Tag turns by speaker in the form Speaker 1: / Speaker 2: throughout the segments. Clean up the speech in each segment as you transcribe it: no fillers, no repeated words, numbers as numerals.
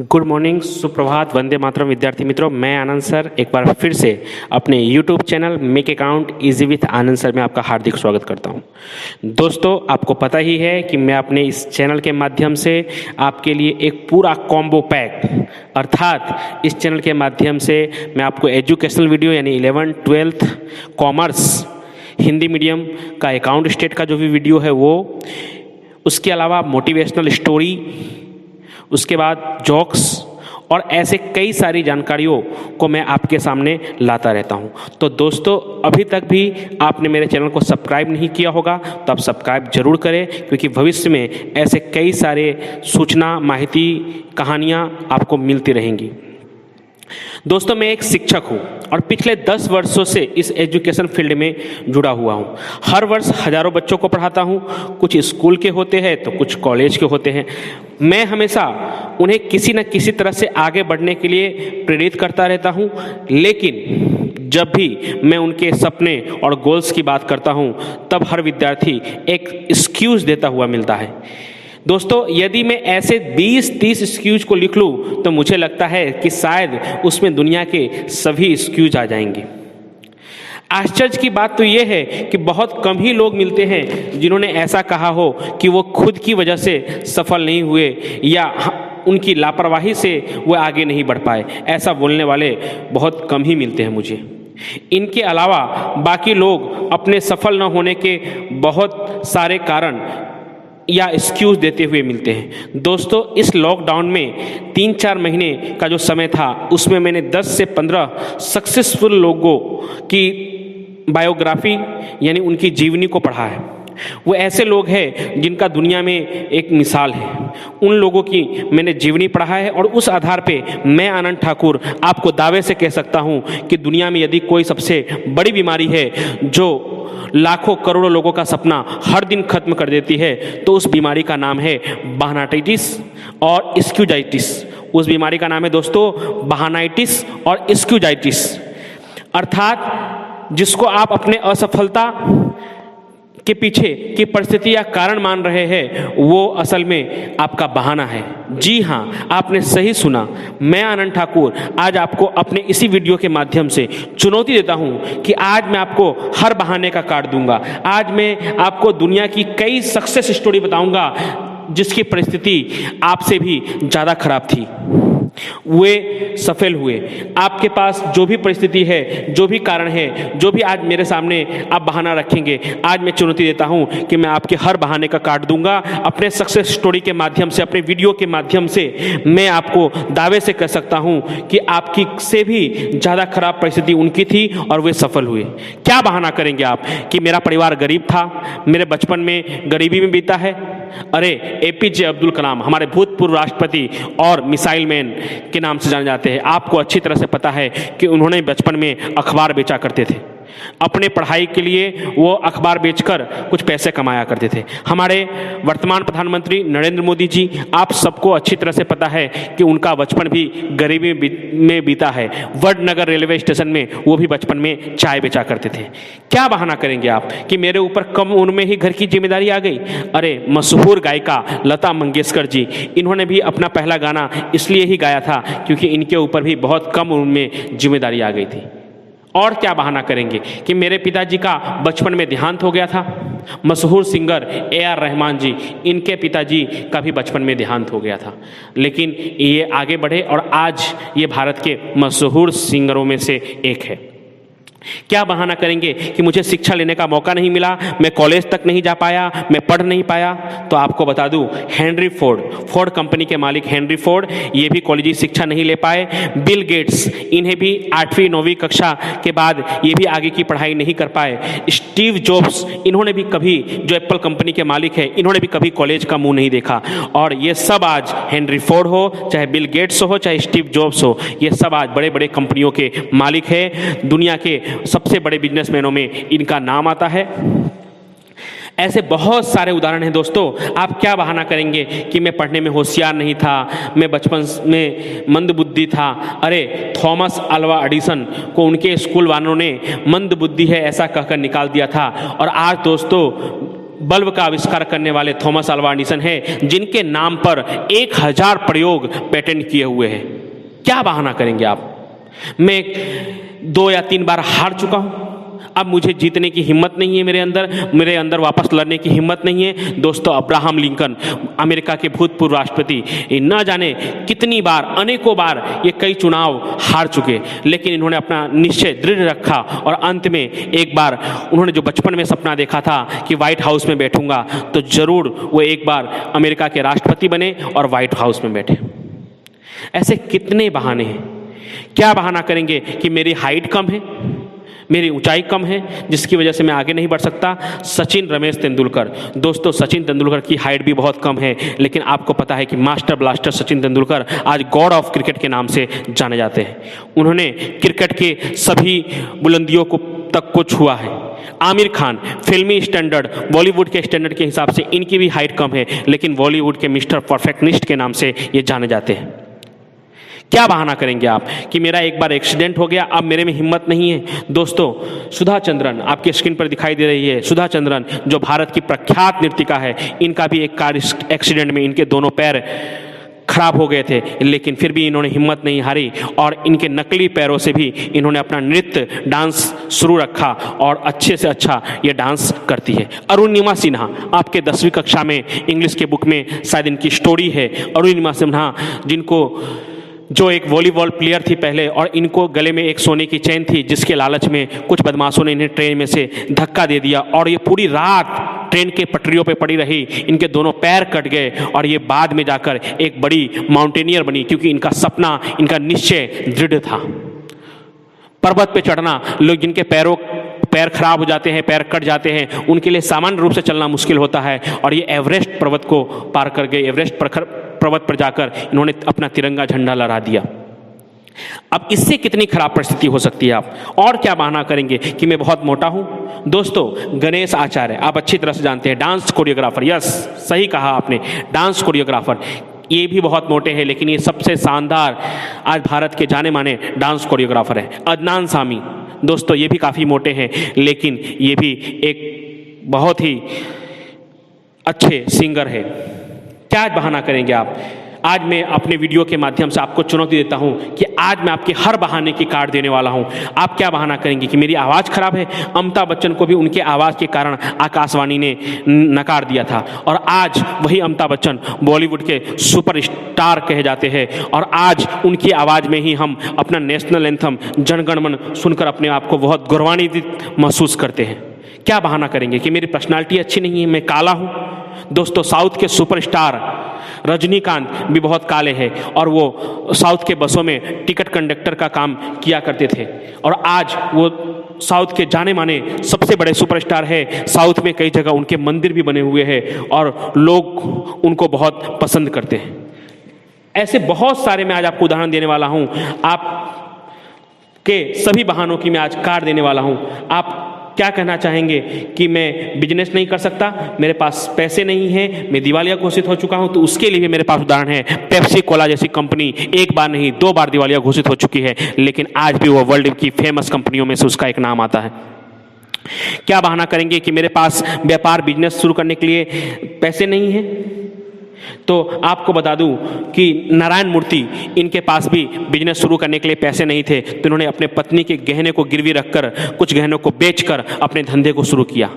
Speaker 1: Good morning, सुप्रभात, वंदे मातरम विद्यार्थी मित्रों। मैं आनंद सर एक बार फिर से अपने YouTube channel make account easy with Anand sir में आपका हार्दिक स्वागत करता हूं। दोस्तों, आपको पता ही है कि मैं अपने इस चैनल के माध्यम से आपके लिए एक पूरा कॉम्बो पैक अर्थात इस चैनल के माध्यम से मैं आपको एजुकेशनल वीडियो यानी 11th 12th commerce Hindi medium का अकाउंट स्टेट का जो भी वीडियो है वो, उसके अलावा मोटिवेशनल स्टोरी, उसके बाद जोक्स और ऐसे कई सारी जानकारियों को मैं आपके सामने लाता रहता हूं। तो दोस्तों, अभी तक भी आपने मेरे चैनल को सब्सक्राइब नहीं किया होगा तो आप सब्सक्राइब जरूर करें, क्योंकि भविष्य में ऐसे कई सारे सूचना, माहिती, कहानियां आपको मिलती रहेंगी। दोस्तों, मैं एक शिक्षक हूं और पिछले 10 वर्षों से इस एजुकेशन फील्ड में जुड़ा हुआ हूं। हर वर्ष हजारों बच्चों को पढ़ाता हूं, कुछ स्कूल के होते हैं तो कुछ कॉलेज के होते हैं। मैं हमेशा उन्हें किसी न किसी तरह से आगे बढ़ने के लिए प्रेरित करता रहता हूं, लेकिन जब भी मैं उनके सपने और गोल्स की बात करता हूं तब हर विद्यार्थी एक एक्सक्यूज़ देता हुआ मिलता है। दोस्तों, यदि मैं ऐसे 20-30 एक्सक्यूज को लिख लूँ तो मुझे लगता है कि शायद उसमें दुनिया के सभी एक्सक्यूज आ जाएंगे। आश्चर्य की बात तो ये है कि बहुत कम ही लोग मिलते हैं जिन्होंने ऐसा कहा हो कि वो खुद की वजह से सफल नहीं हुए या उनकी लापरवाही से वो आगे नहीं बढ़ पाए। ऐसा बोलने वाले बहुत कम ही मिलते हैं मुझे। इनके अलावा बाकी लोग अपने सफल न होने के बहुत सारे कारण या एक्सक्यूज़ देते हुए मिलते हैं। दोस्तों, इस लॉकडाउन में 3-4 महीने का जो समय था उसमें मैंने 10 से 15 सक्सेसफुल लोगों की बायोग्राफी यानी उनकी जीवनी को पढ़ा है। वो ऐसे लोग हैं जिनका दुनिया में एक मिसाल है। उन लोगों की मैंने जीवनी पढ़ा है और उस आधार पे मैं आनंद ठाकुर आपको दावे से कह सकता हूँ कि दुनिया में यदि कोई सबसे बड़ी बीमारी है जो लाखों करोड़ों लोगों का सपना हर दिन खत्म कर देती है तो उस बीमारी का नाम है बहानाइटिस और स्क्यूजाइटिस। उस बीमारी का नाम है दोस्तों बहानाइटिस और स्क्यूजाइटिस, अर्थात जिसको आप अपने असफलता के पीछे की परिस्थिति या कारण मान रहे हैं वो असल में आपका बहाना है। जी हाँ, आपने सही सुना। मैं आनंद ठाकुर आज आपको अपने इसी वीडियो के माध्यम से चुनौती देता हूँ कि आज मैं आपको हर बहाने का काट दूंगा। आज मैं आपको दुनिया की कई सक्सेस स्टोरी बताऊंगा जिसकी परिस्थिति आपसे भी ज़्यादा खराब थी, वे सफल हुए। आपके पास जो भी परिस्थिति है, जो भी कारण है, जो भी आज मेरे सामने आप बहाना रखेंगे, आज मैं चुनौती देता हूं कि मैं आपके हर बहाने का काट दूंगा। अपने सक्सेस स्टोरी के माध्यम से, अपने वीडियो के माध्यम से मैं आपको दावे से कह सकता हूं कि आपकी से भी ज़्यादा खराब परिस्थिति उनकी थी और वे सफल हुए। क्या बहाना करेंगे आप कि मेरा परिवार गरीब था, मेरे बचपन में गरीबी में बीता है? अरे, एपीजे अब्दुल कलाम हमारे भूतपूर्व राष्ट्रपति और मिसाइल मैन के नाम से जाने जाते हैं। आपको अच्छी तरह से पता है कि उन्होंने बचपन में अखबार बेचा करते थे। अपने पढ़ाई के लिए वो अखबार बेचकर कुछ पैसे कमाया करते थे। हमारे वर्तमान प्रधानमंत्री नरेंद्र मोदी जी, आप सबको अच्छी तरह से पता है कि उनका बचपन भी गरीबी में बीता है। वडनगर रेलवे स्टेशन में वो भी बचपन में चाय बेचा करते थे। क्या बहाना करेंगे आप कि मेरे ऊपर कम उम्र में ही घर की जिम्मेदारी आ गई? अरे, मशहूर गायिका लता मंगेशकर जी, इन्होंने भी अपना पहला गाना इसलिए ही गाया था क्योंकि इनके ऊपर भी बहुत कम उम्र में जिम्मेदारी आ गई थी। और क्या बहाना करेंगे कि मेरे पिताजी का बचपन में देहांत हो गया था? मशहूर सिंगर AR रहमान जी, इनके पिताजी का भी बचपन में देहांत हो गया था, लेकिन ये आगे बढ़े और आज ये भारत के मशहूर सिंगरों में से एक है। क्या बहाना करेंगे कि मुझे शिक्षा लेने का मौका नहीं मिला, मैं कॉलेज तक नहीं जा पाया, मैं पढ़ नहीं पाया? तो आपको बता दूं, हेनरी फोर्ड कंपनी के मालिक हेनरी फोर्ड, ये भी कॉलेजी शिक्षा नहीं ले पाए। बिल गेट्स, इन्हें भी 8वीं 9वीं कक्षा के बाद ये भी आगे की पढ़ाई नहीं कर पाए। स्टीव जॉब्स, इन्होंने भी कभी, जो एप्पल कंपनी के मालिक है, इन्होंने भी कभी कॉलेज का मुंह नहीं देखा। और ये सब आज, हेनरी फोर्ड हो, चाहे बिल गेट्स हो, चाहे स्टीव जॉब्स हो, ये सब आज बड़े बड़े कंपनियों के मालिक हैं। दुनिया के सबसे बड़े बिजनेसमैनों में इनका नाम आता है। ऐसे बहुत सारे उदाहरण हैं दोस्तों। आप क्या बहाना करेंगे कि मैं पढ़ने में होशियार नहीं था, मैं बचपन में मंदबुद्धि था? अरे, थॉमस अल्वा एडिसन को उनके स्कूल वालों ने मंदबुद्धि है ऐसा कहकर निकाल दिया था। और आज दोस्तों बल्ब का आविष्कार करने वाले थॉमस अल्वा एडिसन है, जिनके नाम पर 1000 प्रयोग पेटेंट किए हुए हैं। क्या बहाना करेंगे आप? मैं 2 या 3 बार हार चुका हूं, अब मुझे जीतने की हिम्मत नहीं है, मेरे अंदर वापस लड़ने की हिम्मत नहीं है। दोस्तों, अब्राहम लिंकन, अमेरिका के भूतपूर्व राष्ट्रपति, न जाने कितनी बार, अनेकों बार ये कई चुनाव हार चुके, लेकिन इन्होंने अपना निश्चय दृढ़ रखा और अंत में एक बार उन्होंने जो बचपन में सपना देखा था कि व्हाइट हाउस में बैठूंगा, तो जरूर वो एक बार अमेरिका के राष्ट्रपति बने और व्हाइट हाउस में बैठे। ऐसे कितने बहाने हैं। क्या बहाना करेंगे कि मेरी हाइट कम है, मेरी ऊंचाई कम है, जिसकी वजह से मैं आगे नहीं बढ़ सकता। सचिन रमेश तेंदुलकर, दोस्तों सचिन तेंदुलकर की हाइट भी बहुत कम है, लेकिन आपको पता है कि मास्टर ब्लास्टर सचिन तेंदुलकर आज गॉड ऑफ क्रिकेट के नाम से जाने जाते हैं। उन्होंने क्रिकेट के सभी बुलंदियों को तक को छुआ है। आमिर खान, फिल्मी स्टैंडर्ड, बॉलीवुड के स्टैंडर्ड के हिसाब से इनकी भी हाइट कम है, लेकिन बॉलीवुड के मिस्टर परफेक्शनिस्ट के नाम से ये जाने जाते हैं। क्या बहाना करेंगे आप कि मेरा एक बार एक्सीडेंट हो गया, अब मेरे में हिम्मत नहीं है। दोस्तों, सुधा चंद्रन आपकी स्क्रीन पर दिखाई दे रही है। सुधा चंद्रन जो भारत की प्रख्यात नर्तिका है, इनका भी एक कार एक्सीडेंट में इनके दोनों पैर खराब हो गए थे, लेकिन फिर भी इन्होंने हिम्मत नहीं हारी और इनके नकली पैरों से भी इन्होंने अपना नृत्य डांस शुरू रखा और अच्छे से अच्छा ये डांस करती है। अरुणिमा सिन्हा, आपके 10वीं कक्षा में इंग्लिश के बुक में शायद इनकी स्टोरी है। अरुणिमा सिन्हा, जिनको जो एक वॉलीबॉल प्लेयर थी पहले, और इनको गले में एक सोने की चेन थी, जिसके लालच में कुछ बदमाशों ने इन्हें ट्रेन में से धक्का दे दिया और ये पूरी रात ट्रेन के पटरियों पे पड़ी रही। इनके दोनों पैर कट गए और ये बाद में जाकर एक बड़ी माउंटेनियर बनी, क्योंकि इनका सपना, इनका निश्चय दृढ़ था। पर्वत पे चढ़ना, लोग जिनके पैर खराब हो जाते हैं, पैर कट जाते हैं, उनके लिए सामान्य रूप से चलना मुश्किल होता है, और ये एवरेस्ट पर्वत को पार कर गए। एवरेस्ट पर्वत पर जाकर इन्होंने अपना तिरंगा झंडा लहरा दिया। अब इससे कितनी खराब परिस्थिति हो सकती है आप? और क्या बहाना करेंगे कि मैं बहुत मोटा हूं? दोस्तों, गणेश आचार्य आप अच्छी तरह से जानते हैं, डांस कोरियोग्राफर, यस सही कहा आपने, डांस कोरियोग्राफर, ये भी बहुत मोटे हैं, लेकिन ये सबसे शानदार आज भारत के जाने माने डांस कोरियोग्राफर हैं। अदनान सामी, दोस्तों ये भी काफ़ी मोटे हैं, लेकिन ये भी एक बहुत ही अच्छे सिंगर है। क्या बहाना करेंगे आप? आज मैं अपने वीडियो के माध्यम से आपको चुनौती देता हूं कि आज मैं आपके हर बहाने की काट देने वाला हूं। आप क्या बहाना करेंगे कि मेरी आवाज़ खराब है? अमिताभ बच्चन को भी उनके आवाज़ के कारण आकाशवाणी ने नकार दिया था, और आज वही अमिताभ बच्चन बॉलीवुड के सुपरस्टार कहे जाते हैं, और आज उनकी आवाज़ में ही हम अपना नेशनल एंथम जनगण मन सुनकर अपने आप को बहुत गौरवान्वित महसूस करते हैं। क्या बहाना करेंगे कि मेरी पर्सनालिटी अच्छी नहीं है, मैं काला हूँ? दोस्तों, साउथ के सुपरस्टार रजनीकांत भी बहुत काले हैं, और वो साउथ के बसों में टिकट कंडक्टर का काम किया करते थे, और आज वो साउथ के जाने माने सबसे बड़े सुपरस्टार है। साउथ में कई जगह उनके मंदिर भी बने हुए हैं और लोग उनको बहुत पसंद करते हैं। ऐसे बहुत सारे मैं आज आपको उदाहरण देने वाला हूँ। आप के सभी बहानों की मैं आज काट देने वाला हूँ। आप क्या कहना चाहेंगे कि मैं बिजनेस नहीं कर सकता, मेरे पास पैसे नहीं हैं, मैं दिवालिया घोषित हो चुका हूं? तो उसके लिए भी मेरे पास उदाहरण है। पेप्सी कोला जैसी कंपनी एक बार नहीं 2 बार दिवालिया घोषित हो चुकी है, लेकिन आज भी वो वर्ल्ड की फेमस कंपनियों में से उसका एक नाम आता है। क्या बहाना करेंगे कि मेरे पास व्यापार बिजनेस शुरू करने के लिए पैसे नहीं हैं? तो आपको बता दूं कि नारायण मूर्ति, इनके पास भी बिजनेस शुरू करने के लिए पैसे नहीं थे, तो इन्होंने अपने पत्नी के गहने को गिरवी रखकर, कुछ गहनों को बेचकर अपने धंधे को शुरू किया।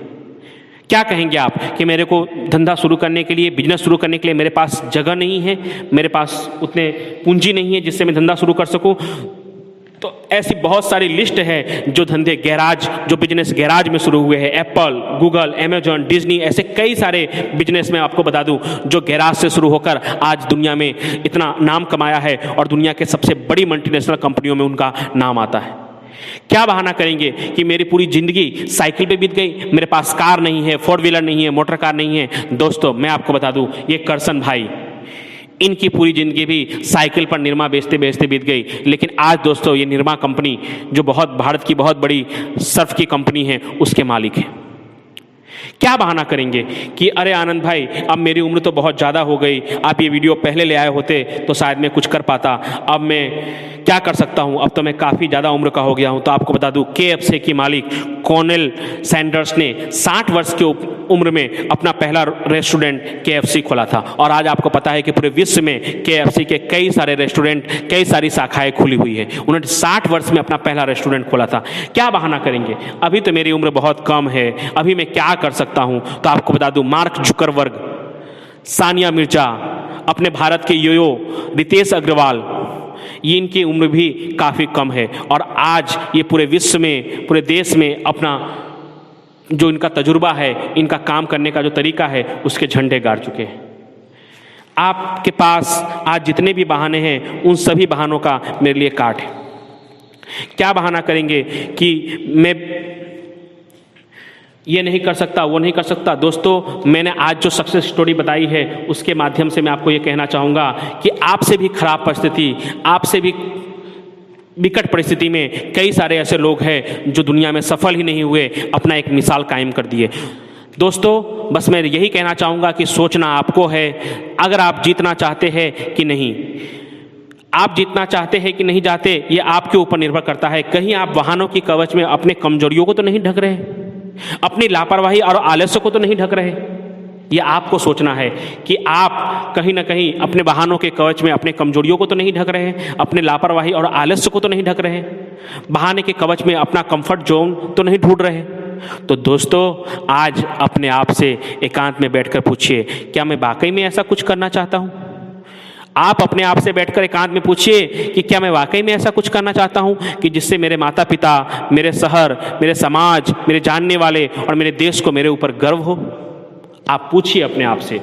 Speaker 1: क्या कहेंगे आप कि मेरे को धंधा शुरू करने के लिए, बिजनेस शुरू करने के लिए मेरे पास जगह नहीं है, मेरे पास उतने पूंजी नहीं है जिससे मैं धंधा शुरू कर सकूं? तो ऐसी बहुत सारी लिस्ट है जो धंधे गैराज, जो बिजनेस गैराज में शुरू हुए हैं। एप्पल, गूगल, अमेजॉन, डिज्नी, ऐसे कई सारे बिजनेस में आपको बता दूं जो गैराज से शुरू होकर आज दुनिया में इतना नाम कमाया है, और दुनिया के सबसे बड़ी मल्टीनेशनल कंपनियों में उनका नाम आता है। क्या बहाना करेंगे कि मेरी पूरी जिंदगी साइकिल पे बीत गई, मेरे पास कार नहीं है, 4 व्हीलर नहीं है, मोटर कार नहीं है? दोस्तों, मैं आपको बता दूं, ये करसन भाई, इनकी पूरी ज़िंदगी भी साइकिल पर निरमा बेचते बेचते बीत गई, लेकिन आज दोस्तों ये निरमा कंपनी, जो बहुत भारत की बहुत बड़ी सर्फ की कंपनी है, उसके मालिक हैं। क्या बहाना करेंगे कि अरे आनंद भाई, अब मेरी उम्र तो बहुत ज़्यादा हो गई, आप ये वीडियो पहले ले आए होते तो शायद मैं कुछ कर पाता, अब मैं क्या कर सकता हूँ, अब तो मैं काफ़ी ज़्यादा उम्र का हो गया हूँ। तो आपको बता दूँ, KFC के मालिक कॉर्नेल सैंडर्स ने 60 वर्ष के उम्र में अपना पहला रेस्टोरेंट KFC खोला था और आज आपको पता है कि पूरे विश्व में KFC के कई सारे रेस्टोरेंट, कई सारी शाखाएं खुली हुई है। उन्होंने 60 वर्ष में अपना पहला रेस्टोरेंट खोला था। क्या बहाना करेंगे, अभी तो मेरी उम्र बहुत कम है, अभी मैं क्या कर सकता हूँ। तो आपको बता दूँ, मार्क जुकरबर्ग, सानिया मिर्जा, अपने भारत के योयो रितेश अग्रवाल, ये इनकी उम्र भी काफ़ी कम है और आज ये पूरे विश्व में, पूरे देश में अपना जो इनका तजुर्बा है, इनका काम करने का जो तरीका है, उसके झंडे गाड़ चुके हैं। आपके पास आज जितने भी बहाने हैं, उन सभी बहानों का मेरे लिए काट है। क्या बहाना करेंगे कि मैं ये नहीं कर सकता, वो नहीं कर सकता। दोस्तों, मैंने आज जो सक्सेस स्टोरी बताई है, उसके माध्यम से मैं आपको ये कहना चाहूँगा कि आपसे भी खराब परिस्थिति, आपसे भी विकट परिस्थिति में कई सारे ऐसे लोग हैं जो दुनिया में सफल ही नहीं हुए, अपना एक मिसाल कायम कर दिए। दोस्तों, बस मैं यही कहना चाहूँगा कि सोचना आपको है, अगर आप जीतना चाहते हैं कि नहीं। आप जीतना चाहते हैं कि नहीं चाहते, ये आपके ऊपर निर्भर करता है। कहीं आप वाहनों की कवच में अपने कमजोरियों को तो नहीं ढक रहे, अपनी लापरवाही और आलस्य को तो नहीं ढक रहे। ये आपको सोचना है कि आप कहीं ना कहीं अपने वाहनों के कवच में अपने कमजोरियों को तो नहीं ढक रहे, अपने लापरवाही और आलस्य को तो नहीं ढक रहे, बहाने के कवच में अपना कंफर्ट जोन तो नहीं ढूंढ रहे। तो दोस्तों, आज अपने आप से एकांत में बैठकर पूछिए, क्या मैं वाकई में ऐसा कुछ करना चाहता हूँ। आप अपने आप से बैठकर एकांत में पूछिए कि क्या मैं वाकई में ऐसा कुछ करना चाहता हूं कि जिससे मेरे माता पिता, मेरे शहर, मेरे समाज, मेरे जानने वाले और मेरे देश को मेरे ऊपर गर्व हो। आप पूछिए अपने आप से,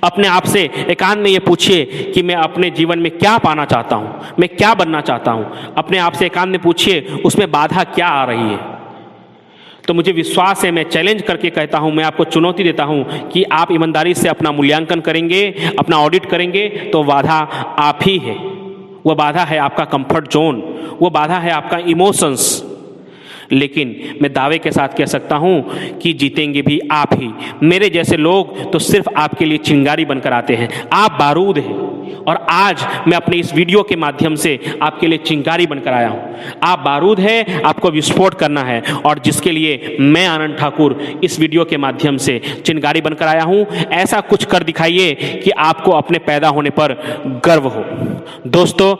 Speaker 1: अपने आप से एकांत में ये पूछिए कि मैं अपने जीवन में क्या पाना चाहता हूं, मैं क्या बनना चाहता हूं। अपने आप से एकांत में पूछिए, उसमें बाधा क्या आ रही है। तो मुझे विश्वास है, मैं चैलेंज करके कहता हूं, मैं आपको चुनौती देता हूं कि आप ईमानदारी से अपना मूल्यांकन करेंगे, अपना ऑडिट करेंगे, तो बाधा आप ही है। वह बाधा है आपका कंफर्ट जोन, वो बाधा है आपका इमोशंस। लेकिन मैं दावे के साथ कह सकता हूं कि जीतेंगे भी आप ही। मेरे जैसे लोग तो सिर्फ आपके लिए चिंगारी बनकर आते हैं, आप बारूद हैं। और आज मैं अपने इस वीडियो के माध्यम से आपके लिए चिंगारी बनकर आया हूं। आप बारूद हैं, आपको विस्फोट करना है, और जिसके लिए मैं आनंद ठाकुर इस वीडियो के माध्यम से चिंगारी बनकर आया हूं। ऐसा कुछ कर दिखाइए कि आपको अपने पैदा होने पर गर्व हो। दोस्तों,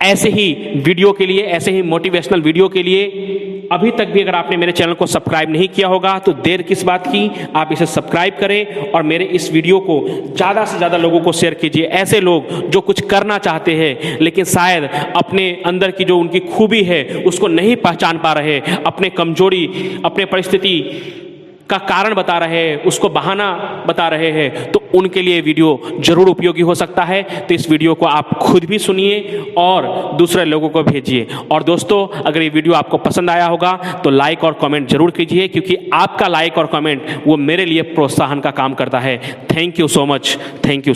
Speaker 1: ऐसे ही वीडियो के लिए, ऐसे ही मोटिवेशनल वीडियो के लिए अभी तक भी अगर आपने मेरे चैनल को सब्सक्राइब नहीं किया होगा तो देर किस बात की, आप इसे सब्सक्राइब करें और मेरे इस वीडियो को ज़्यादा से ज़्यादा लोगों को शेयर कीजिए। ऐसे लोग जो कुछ करना चाहते हैं लेकिन शायद अपने अंदर की जो उनकी खूबी है उसको नहीं पहचान पा रहे, अपने कमजोरी, अपने परिस्थिति का कारण बता रहे हैं, उसको बहाना बता रहे हैं, तो उनके लिए वीडियो जरूर उपयोगी हो सकता है। तो इस वीडियो को आप खुद भी सुनिए और दूसरे लोगों को भेजिए। और दोस्तों, अगर ये वीडियो आपको पसंद आया होगा तो लाइक और कमेंट जरूर कीजिए, क्योंकि आपका लाइक और कमेंट वो मेरे लिए प्रोत्साहन का काम करता है। Thank you so much, thank you.